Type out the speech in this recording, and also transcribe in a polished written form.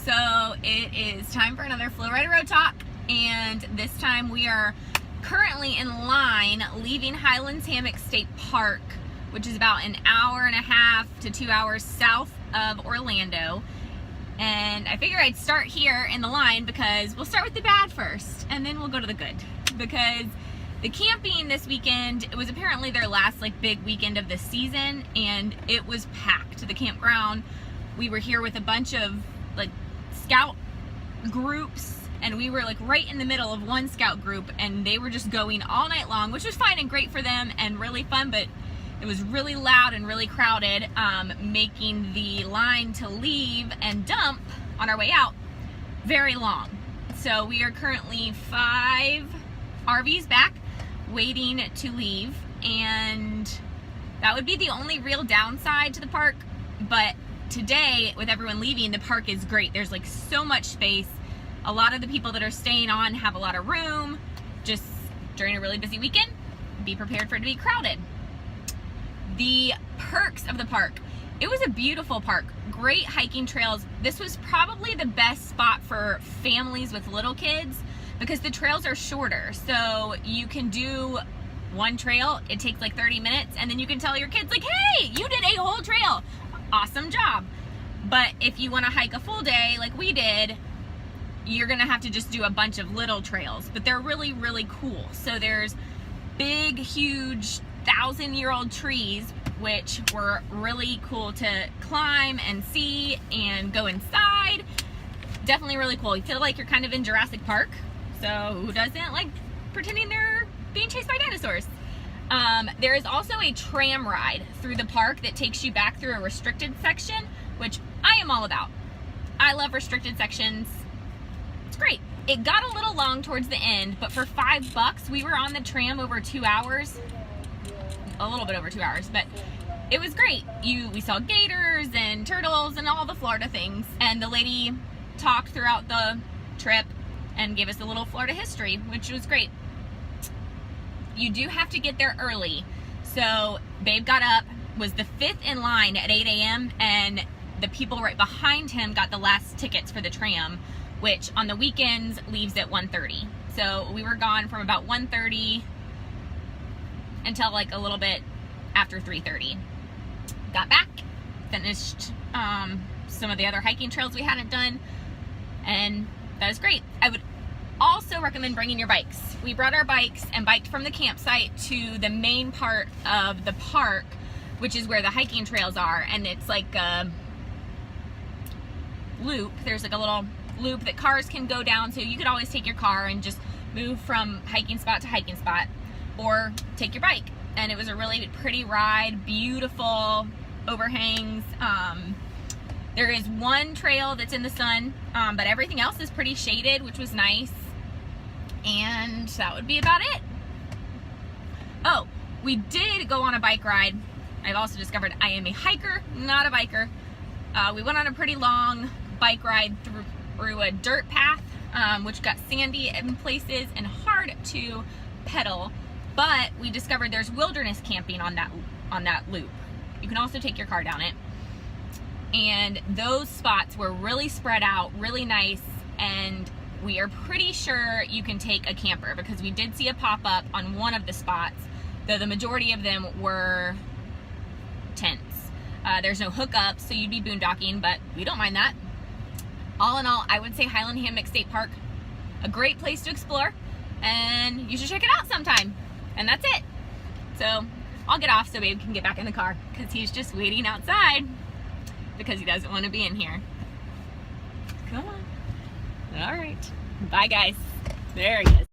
So it is time for another FloRida Road Talk, and this time we are currently in line leaving Highlands Hammock State Park, which is about an hour and a half to 2 hours south of Orlando. And I figured I'd start here in the line because we'll start with the bad first and then we'll go to the good. Because the camping this weekend, it was apparently their last big weekend of the season, and it was packed. The campground, we were here with a bunch of scout groups, and we were right in the middle of one scout group, and they were just going all night long, which was fine and great for them and really fun, but it was really loud and really crowded, making the line to leave and dump on our way out very long. So we are currently 5 RVs back waiting to leave, and that would be the only real downside to the park. But today, with everyone leaving, the park is great. There's so much space. A lot of the people that are staying on have a lot of room. Just during a really busy weekend, be prepared for it to be crowded. The perks of the park. It was a beautiful park. Great hiking trails. This was probably the best spot for families with little kids because the trails are shorter. So you can do one trail, it takes 30 minutes, and then you can tell your kids hey, you did a whole trail. Awesome job. But if you want to hike a full day like we did, you're gonna have to just do a bunch of little trails, but they're really, really cool. So there's big, huge 1,000-year-old trees, which were really cool to climb and see and go inside. Definitely really cool. You feel like you're kind of in Jurassic Park. So who doesn't like pretending they're being chased by dinosaurs? There is also a tram ride through the park that takes you back through a restricted section, which I am all about. I love restricted sections. It's great. It got a little long towards the end, but for $5, we were on the tram over 2 hours. A little bit over 2 hours, but it was great. We saw gators and turtles and all the Florida things, and the lady talked throughout the trip and gave us a little Florida history, which was great. You do have to get there early. So Babe got up, was the 5th in line at 8 a.m. and the people right behind him got the last tickets for the tram, which on the weekends leaves at 1:30. So we were gone from about 1:30 until a little bit after 3:30. Got back, finished some of the other hiking trails we hadn't done, and that was great. I would also recommend bringing your bikes. We brought our bikes and biked from the campsite to the main part of the park, which is where the hiking trails are, and it's a loop. There's a little loop that cars can go down, so you could always take your car and just move from hiking spot to hiking spot, or take your bike. And it was a really pretty ride, beautiful overhangs. There is one trail that's in the sun, but everything else is pretty shaded, which was nice. And that would be about it. Oh, we did go on a bike ride. I've also discovered I am a hiker, not a biker. We went on a pretty long bike ride through a dirt path, which got sandy in places and hard to pedal. But we discovered there's wilderness camping on that loop. You can also take your car down it. And those spots were really spread out, really nice, and we are pretty sure you can take a camper because we did see a pop-up on one of the spots, though the majority of them were tents. There's no hookup, so you'd be boondocking, but we don't mind that. All in all, I would say Highlands Hammock State Park, a great place to explore, and you should check it out sometime. And that's it. So I'll get off so Babe can get back in the car because he's just waiting outside because he doesn't want to be in here. Come on. All right. Bye, guys. There he is.